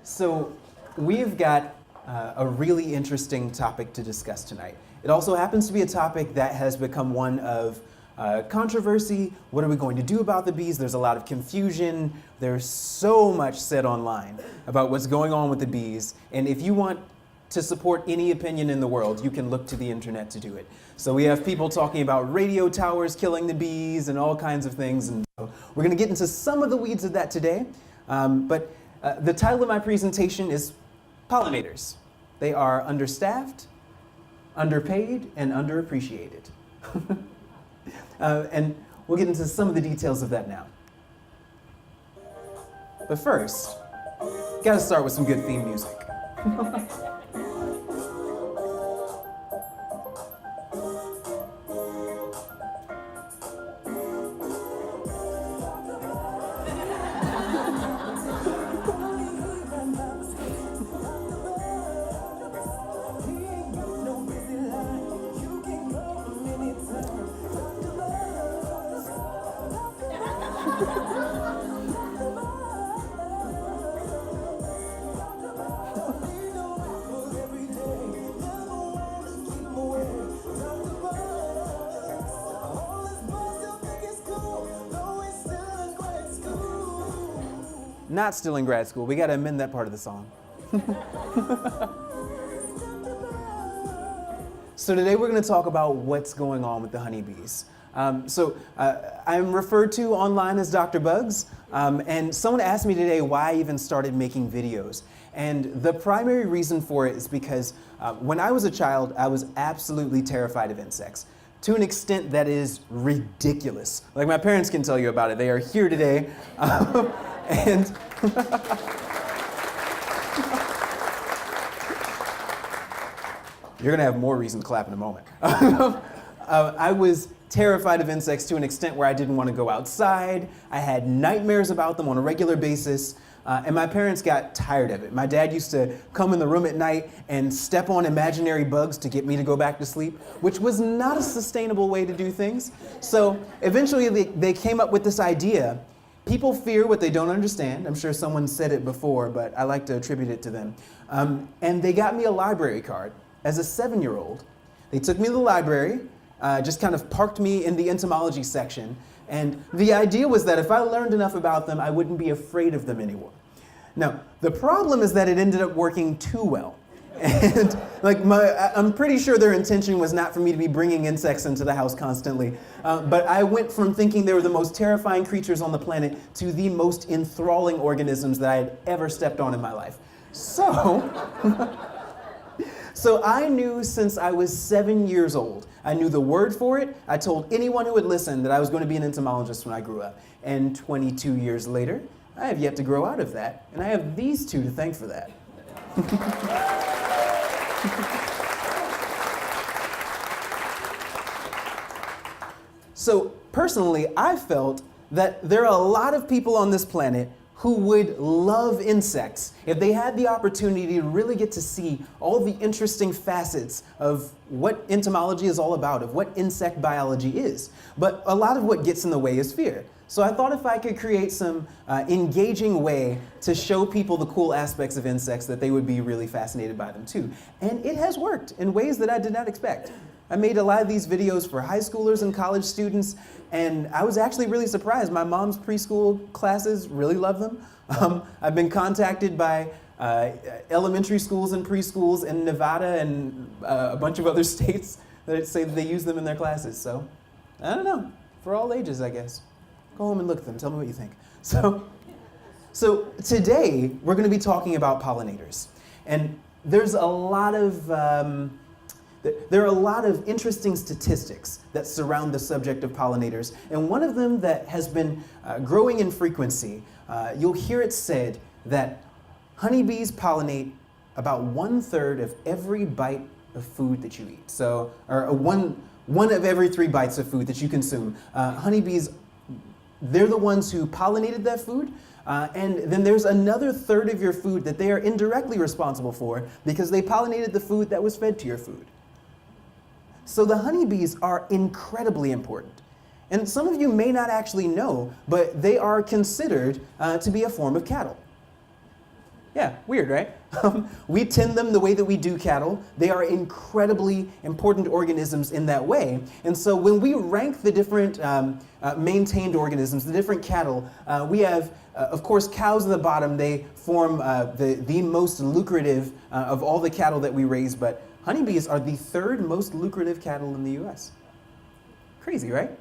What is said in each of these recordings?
So we've got a really interesting topic to discuss tonight. It also happens to be a topic that has become one of controversy. What are we going to do about the bees? There's a lot of confusion. There's so much said online about what's going on with the bees. And if you want to support any opinion in the world, you can look to the internet to do it. So we have people talking about radio towers killing the bees and all kinds of things. And so we're going to get into some of the weeds of that today. But the title of my presentation is Pollinators. They are understaffed, underpaid, and underappreciated. And we'll get into some of the details of that now. But first, gotta start with some good theme music. Not still in grad school. We got to amend that part of the song. So today we're going to talk about what's going on with the honeybees. I'm referred to online as Dr. Bugs, and someone asked me today why I even started making videos. And the primary reason for it is because when I was a child, I was absolutely terrified of insects, to an extent that is ridiculous. Like, my parents can tell you about it. They are here today. And you're going to have more reason to clap in a moment. I was terrified of insects to an extent where I didn't want to go outside. I had nightmares about them on a regular basis. And my parents got tired of it. My dad used to come in the room at night and step on imaginary bugs to get me to go back to sleep, which was not a sustainable way to do things. So eventually they came up with this idea. People fear what they don't understand. I'm sure someone said it before, but I like to attribute it to them. And they got me a library card as a 7-year-old. They took me to the library, just kind of parked me in the entomology section. And the idea was that if I learned enough about them, I wouldn't be afraid of them anymore. Now, the problem is that it ended up working too well. And I'm pretty sure their intention was not for me to be bringing insects into the house constantly. But I went from thinking they were the most terrifying creatures on the planet to the most enthralling organisms that I had ever stepped on in my life. So I knew since I was 7 years old. I knew the word for it. I told anyone who would listen that I was going to be an entomologist when I grew up. And 22 years later, I have yet to grow out of that. And I have these two to thank for that. So personally, I felt that there are a lot of people on this planet who would love insects if they had the opportunity to really get to see all the interesting facets of what entomology is all about, of what insect biology is. But a lot of what gets in the way is fear. So I thought if I could create some engaging way to show people the cool aspects of insects, that they would be really fascinated by them too. And it has worked in ways that I did not expect. I made a lot of these videos for high schoolers and college students, and I was actually really surprised. My mom's preschool classes really love them. I've been contacted by elementary schools and preschools in Nevada and a bunch of other states that say that they use them in their classes. So, I don't know, for all ages, I guess. Go home and look at them, tell me what you think. So today, we're gonna be talking about pollinators. And there's a lot of, there are a lot of interesting statistics that surround the subject of pollinators, and one of them that has been growing in frequency, you'll hear it said that honeybees pollinate about 1/3 of every bite of food that you eat. So, or one of every 3 bites of food that you consume. Honeybees, they're the ones who pollinated that food, and then there's another 1/3 of your food that they are indirectly responsible for because they pollinated the food that was fed to your food. So the honeybees are incredibly important. And some of you may not actually know, but they are considered to be a form of cattle. Yeah, weird, right? We tend them the way that we do cattle. They are incredibly important organisms in that way. And so when we rank the different maintained organisms, the different cattle, we have, of course, cows at the bottom. They form the most lucrative of all the cattle that we raise, but honeybees are the third most lucrative cattle in the US. Crazy, right?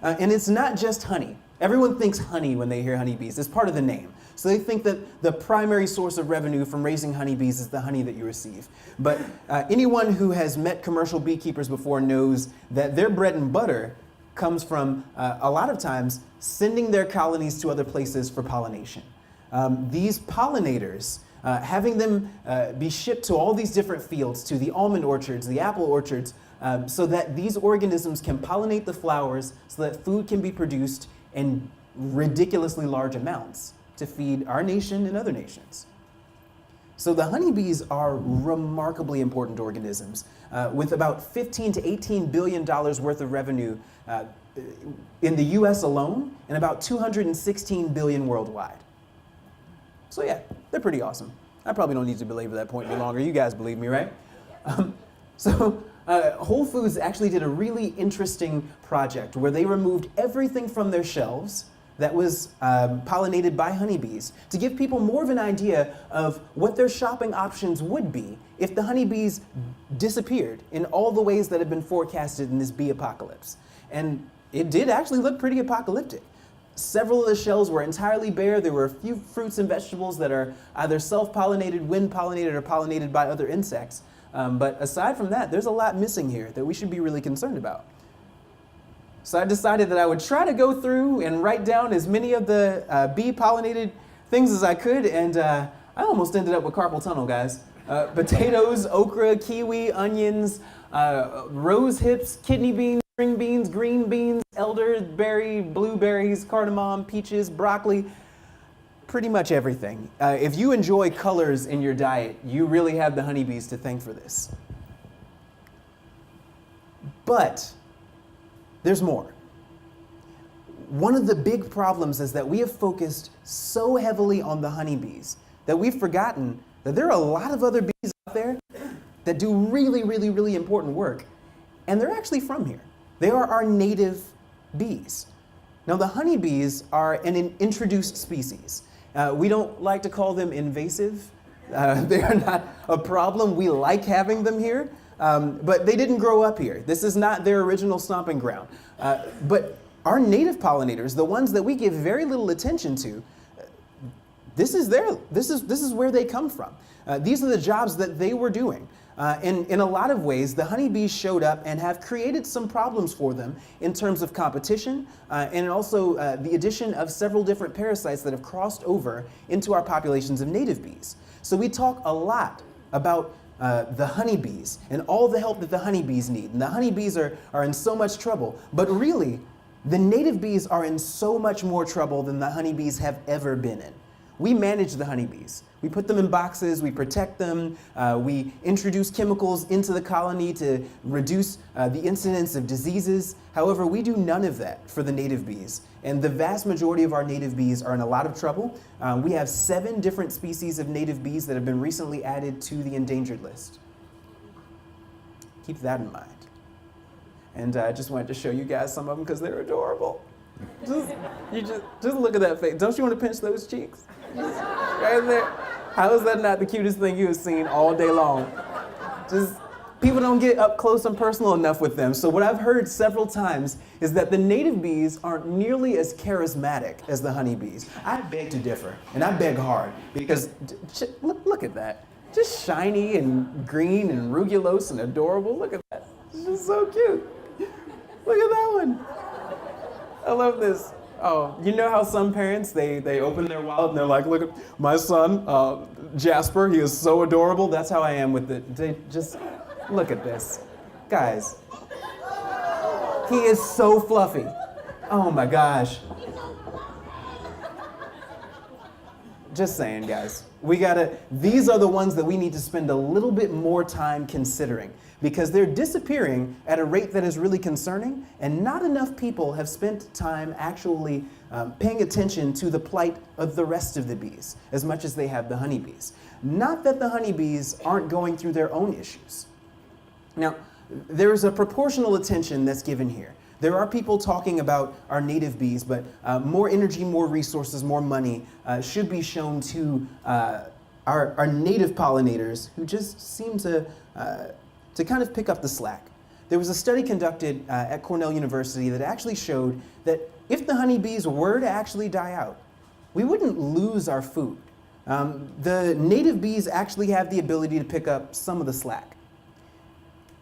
And it's not just honey. Everyone thinks honey when they hear honeybees. It's part of the name. So they think that the primary source of revenue from raising honeybees is the honey that you receive. But anyone who has met commercial beekeepers before knows that their bread and butter comes from, a lot of times, sending their colonies to other places for pollination. These pollinators, having them be shipped to all these different fields, to the almond orchards, the apple orchards, so that these organisms can pollinate the flowers so that food can be produced in ridiculously large amounts to feed our nation and other nations. So the honeybees are remarkably important organisms with about $15 to $18 billion worth of revenue in the US alone and about $216 billion worldwide. So yeah, they're pretty awesome. I probably don't need to belabor that point any longer. You guys believe me, right? Whole Foods actually did a really interesting project where they removed everything from their shelves that was pollinated by honeybees to give people more of an idea of what their shopping options would be if the honeybees disappeared in all the ways that have been forecasted in this bee apocalypse. And it did actually look pretty apocalyptic. Several of the shelves were entirely bare. There were a few fruits and vegetables that are either self-pollinated, wind-pollinated, or pollinated by other insects. But aside from that, there's a lot missing here that we should be really concerned about. So I decided that I would try to go through and write down as many of the bee-pollinated things as I could, and I almost ended up with carpal tunnel, guys. Potatoes, okra, kiwi, onions, rose hips, kidney beans, string beans, green beans, elderberry, blueberries, cardamom, peaches, broccoli, pretty much everything. If you enjoy colors in your diet, you really have the honeybees to thank for this. But there's more. One of the big problems is that we have focused so heavily on the honeybees that we've forgotten that there are a lot of other bees out there that do really, really, really important work. And they're actually from here. They are our native bees. Now, the honeybees are an introduced species. We don't like to call them invasive. They are not a problem. We like having them here, but they didn't grow up here. This is not their original stomping ground. But our native pollinators, the ones that we give very little attention to, this is where they come from. These are the jobs that they were doing. In a lot of ways, the honeybees showed up and have created some problems for them in terms of competition and also the addition of several different parasites that have crossed over into our populations of native bees. So we talk a lot about the honeybees and all the help that the honeybees need. And the honeybees are in so much trouble. But really, the native bees are in so much more trouble than the honeybees have ever been in. We manage the honeybees. We put them in boxes, we protect them, we introduce chemicals into the colony to reduce the incidence of diseases. However, we do none of that for the native bees. And the vast majority of our native bees are in a lot of trouble. We have 7 different species of native bees that have been recently added to the endangered list. Keep that in mind. And I just wanted to show you guys some of them because they're adorable. Just look at that face. Don't you want to pinch those cheeks? Right there. How is that not the cutest thing you have seen all day long? Just, people don't get up close and personal enough with them. So what I've heard several times is that the native bees aren't nearly as charismatic as the honeybees. I beg to differ, and I beg hard, because look at that. Just shiny and green and rugulose and adorable. Look at that. It's just so cute. Look at that one. I love this. Oh, you know how some parents, they open their wallet and they're like, look at my son, Jasper, he is so adorable. That's how I am with it. They just, look at this. Guys, he is so fluffy. Oh my gosh. Just saying, guys. These are the ones that we need to spend a little bit more time considering because they're disappearing at a rate that is really concerning, and not enough people have spent time actually paying attention to the plight of the rest of the bees as much as they have the honeybees. Not that the honeybees aren't going through their own issues. Now, there's a proportional attention that's given here. There are people talking about our native bees, but more energy, more resources, more money should be shown to our native pollinators who just seem to kind of pick up the slack. There was a study conducted at Cornell University that actually showed that if the honeybees were to actually die out, we wouldn't lose our food. The native bees actually have the ability to pick up some of the slack.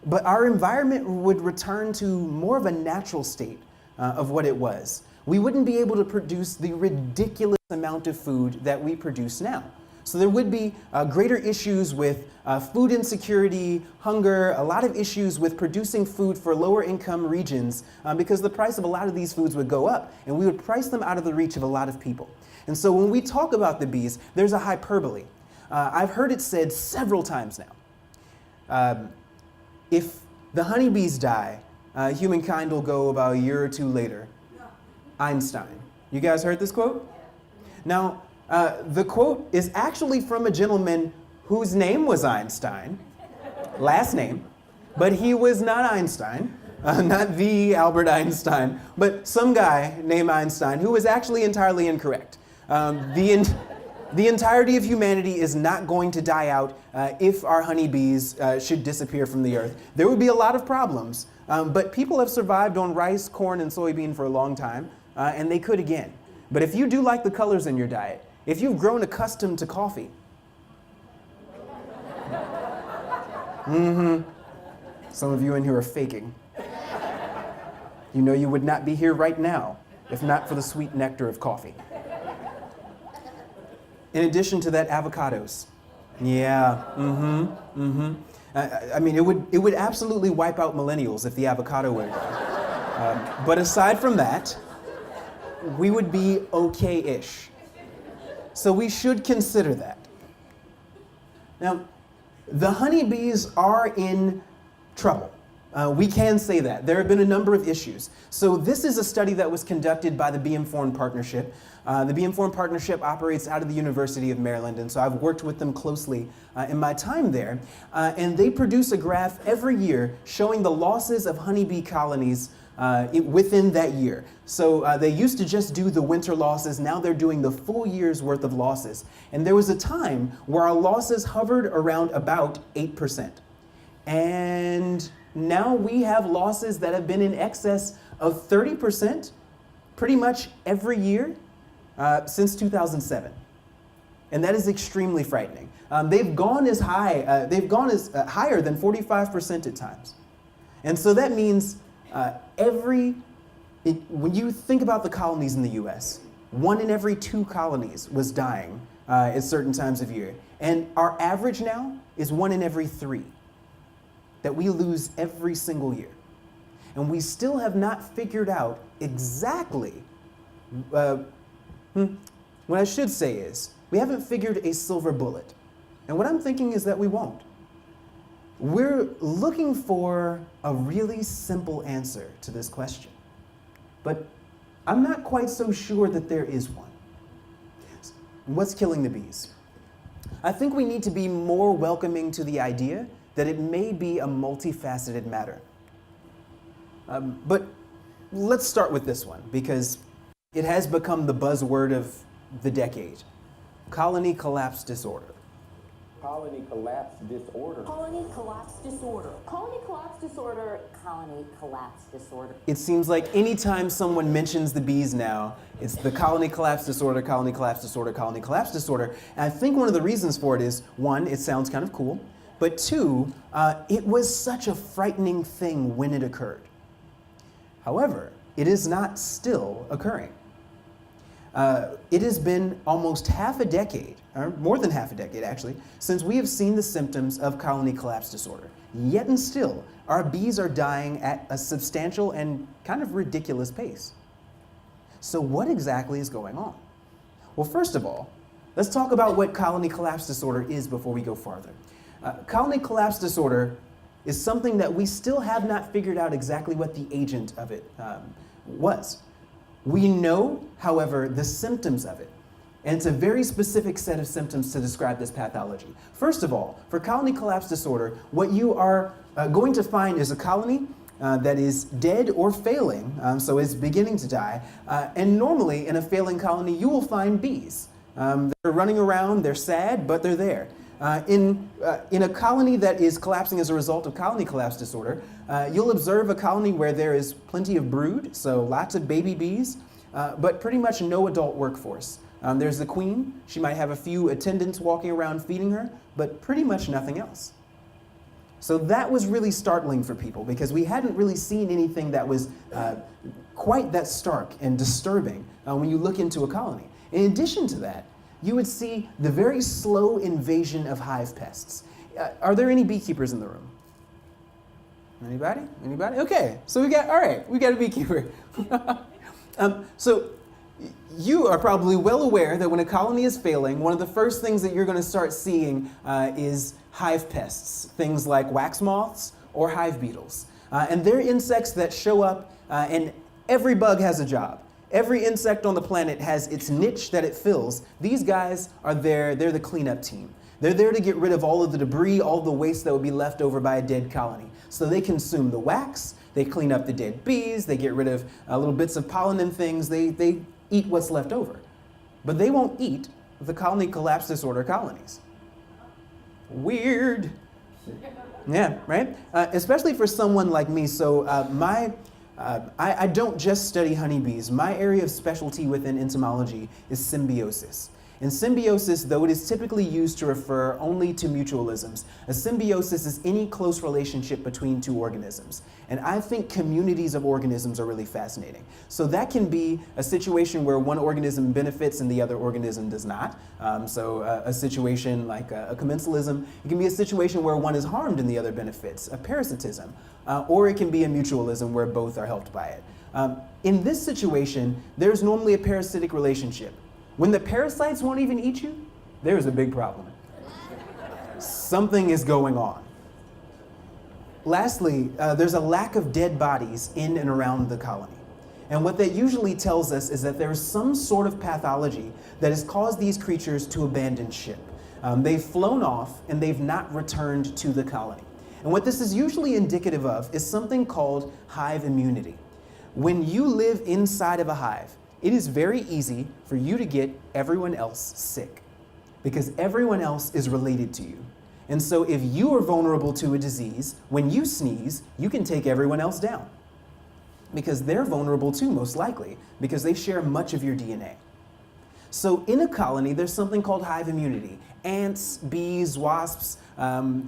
But our environment would return to more of a natural state of what it was. We wouldn't be able to produce the ridiculous amount of food that we produce now. So there would be greater issues with food insecurity, hunger, a lot of issues with producing food for lower income regions because the price of a lot of these foods would go up and we would price them out of the reach of a lot of people. And so when we talk about the bees, there's a hyperbole. I've heard it said several times now. If the honeybees die, humankind will go about a year or two later. Einstein. You guys heard this quote? Now, the quote is actually from a gentleman whose name was Einstein, last name, but he was not Einstein, not the Albert Einstein, but some guy named Einstein who was actually entirely incorrect. The entirety of humanity is not going to die out if our honeybees should disappear from the earth. There would be a lot of problems, but people have survived on rice, corn, and soybean for a long time, and they could again. But if you do like the colors in your diet, if you've grown accustomed to coffee, some of you in here are faking. You know you would not be here right now if not for the sweet nectar of coffee. In addition to that, avocados. Yeah, I mean, it would absolutely wipe out millennials if the avocado were gone. But aside from that, we would be okay-ish. So we should consider that. Now, the honeybees are in trouble. We can say that. There have been a number of issues. So this is a study that was conducted by the Bee Informed Partnership. The Bee Informed Partnership operates out of the University of Maryland, and so I've worked with them closely in my time there. And they produce a graph every year showing the losses of honeybee colonies within that year. So they used to just do the winter losses. Now they're doing the full year's worth of losses. And there was a time where our losses hovered around about 8%. And now we have losses that have been in excess of 30% pretty much every year since 2007. And that is extremely frightening. They've gone as higher than 45% at times. And so that means when you think about the colonies in the US, 1 in every 2 colonies was dying at certain times of year. And our average now is 1 in every 3 that we lose every single year. And we still have not figured out exactly, what I should say is, we haven't figured a silver bullet. And what I'm thinking is that we won't. We're looking for a really simple answer to this question. But I'm not quite so sure that there is one. What's killing the bees? I think we need to be more welcoming to the idea that it may be a multifaceted matter. But let's start with this one, because it has become the buzzword of the decade. Colony collapse disorder. Colony collapse disorder. Colony collapse disorder. Colony collapse disorder. Colony collapse disorder. It seems like anytime someone mentions the bees now, it's the colony collapse disorder, colony collapse disorder, colony collapse disorder. And I think one of the reasons for it is, 1, it sounds kind of cool, but 2, it was such a frightening thing when it occurred. However, it is not still occurring. It has been almost half a decade, or more than half a decade actually, since we have seen the symptoms of colony collapse disorder. Yet and still, our bees are dying at a substantial and kind of ridiculous pace. So what exactly is going on? Well, first of all, Let's talk about what colony collapse disorder is before we go farther. Colony collapse disorder is something that we still have not figured out exactly what the agent of it was. We know, however, the symptoms of it. And it's a very specific set of symptoms to describe this pathology. First of all, for colony collapse disorder, what you are going to find is a colony that is dead or failing, so is beginning to die. And normally in a failing colony, you will find bees. They're running around, they're sad, but they're there. In a colony that is collapsing as a result of colony collapse disorder, you'll observe a colony where there is plenty of brood, so lots of baby bees, but pretty much no adult workforce. There's the queen. She might have a few attendants walking around feeding her, but pretty much nothing else. So that was really startling for people because we hadn't really seen anything that was quite that stark and disturbing when you look into a colony. In addition to that, you would see the very slow invasion of hive pests. Are there any beekeepers in the room? Anybody? Anybody? Okay, so we got a beekeeper. So you are probably well aware that when a colony is failing, one of the first things that you're going to start seeing is hive pests, things like wax moths or hive beetles. And they're insects that show up, and every bug has a job. Every insect on the planet has its niche that it fills. These guys are there, they're the cleanup team. They're there to get rid of all of the debris, all the waste that would be left over by a dead colony. So they consume the wax, they clean up the dead bees, they get rid of little bits of pollen and things, they eat what's left over. But they won't eat the colony collapse disorder colonies. Weird. Yeah, right? Especially for someone like me. So I don't just study honeybees. My area of specialty within entomology is symbiosis. And symbiosis, though it is typically used to refer only to mutualisms, a symbiosis is any close relationship between two organisms. And I think communities of organisms are really fascinating. So that can be a situation where one organism benefits and the other organism does not. A situation like a commensalism. It can be a situation where one is harmed and the other benefits, a parasitism. Or it can be a mutualism where both are helped by it. In this situation, there's normally a parasitic relationship. When the parasites won't even eat you, there's a big problem. Something is going on. Lastly, there's a lack of dead bodies in and around the colony. And what that usually tells us is that there's some sort of pathology that has caused these creatures to abandon ship. They've flown off and they've not returned to the colony. And what this is usually indicative of is something called hive immunity. When you live inside of a hive, it is very easy for you to get everyone else sick because everyone else is related to you. And so if you are vulnerable to a disease, when you sneeze, you can take everyone else down because they're vulnerable too, most likely, because they share much of your DNA. So in a colony, there's something called hive immunity. Ants, bees, wasps,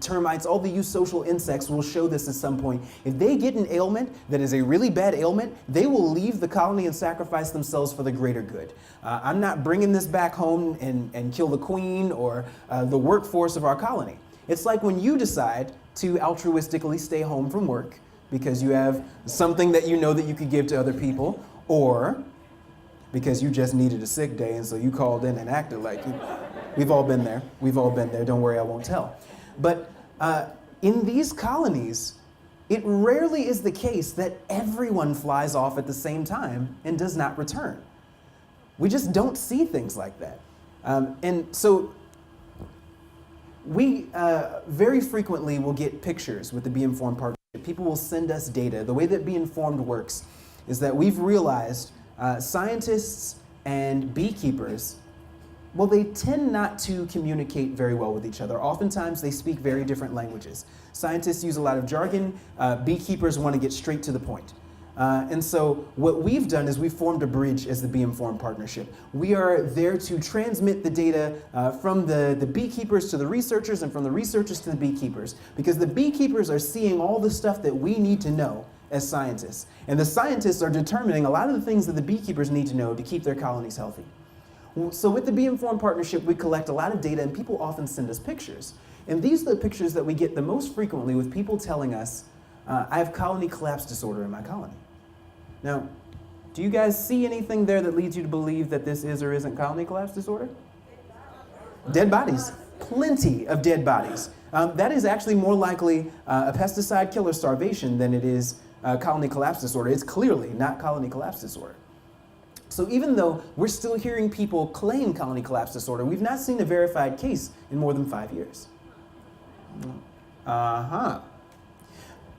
termites, all the eusocial insects will show this at some point. If they get an ailment that is a really bad ailment, they will leave the colony and sacrifice themselves for the greater good. I'm not bringing this back home and kill the queen or the workforce of our colony. It's like when you decide to altruistically stay home from work because you have something that you know that you could give to other people, or because you just needed a sick day and so you called in and acted like you. We've all been there. We've all been there. Don't worry, I won't tell. But in these colonies, it rarely is the case that everyone flies off at the same time and does not return. We just don't see things like that. And so we very frequently will get pictures with the Be Informed partnership. People will send us data. The way that Be Informed works is that we've realized scientists and beekeepers, well, they tend not to communicate very well with each other. Oftentimes, they speak very different languages. Scientists use a lot of jargon. Beekeepers want to get straight to the point. And so what we've done is we've formed a bridge as the Be Informed Partnership. We are there to transmit the data from the beekeepers to the researchers and from the researchers to the beekeepers, because the beekeepers are seeing all the stuff that we need to know as scientists. And the scientists are determining a lot of the things that the beekeepers need to know to keep their colonies healthy. So with the Be Informed Partnership, we collect a lot of data and people often send us pictures. And these are the pictures that we get the most frequently with people telling us, I have colony collapse disorder in my colony. Now, do you guys see anything there that leads you to believe that this is or isn't colony collapse disorder? Dead bodies. Plenty of dead bodies. That is actually more likely a pesticide killer starvation than it is colony collapse disorder. It's clearly not colony collapse disorder. So even though we're still hearing people claim colony collapse disorder, we've not seen a verified case in more than 5 years.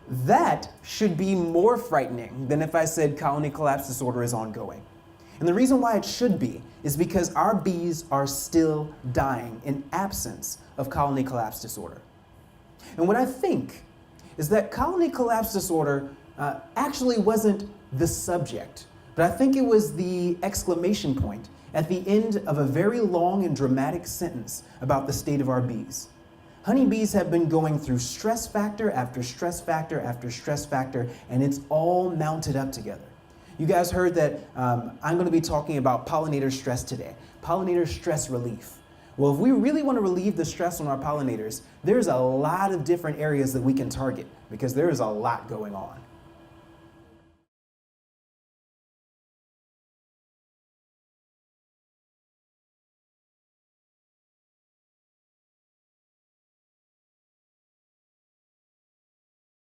That should be more frightening than if I said colony collapse disorder is ongoing. And the reason why it should be is because our bees are still dying in absence of colony collapse disorder. And what I think is that colony collapse disorder actually wasn't the subject, but I think it was the exclamation point at the end of a very long and dramatic sentence about the state of our bees. Honeybees have been going through stress factor after stress factor after stress factor, and it's all mounted up together. You guys heard that I'm going to be talking about pollinator stress today, pollinator stress relief. Well, if we really want to relieve the stress on our pollinators, there's a lot of different areas that we can target because there is a lot going on.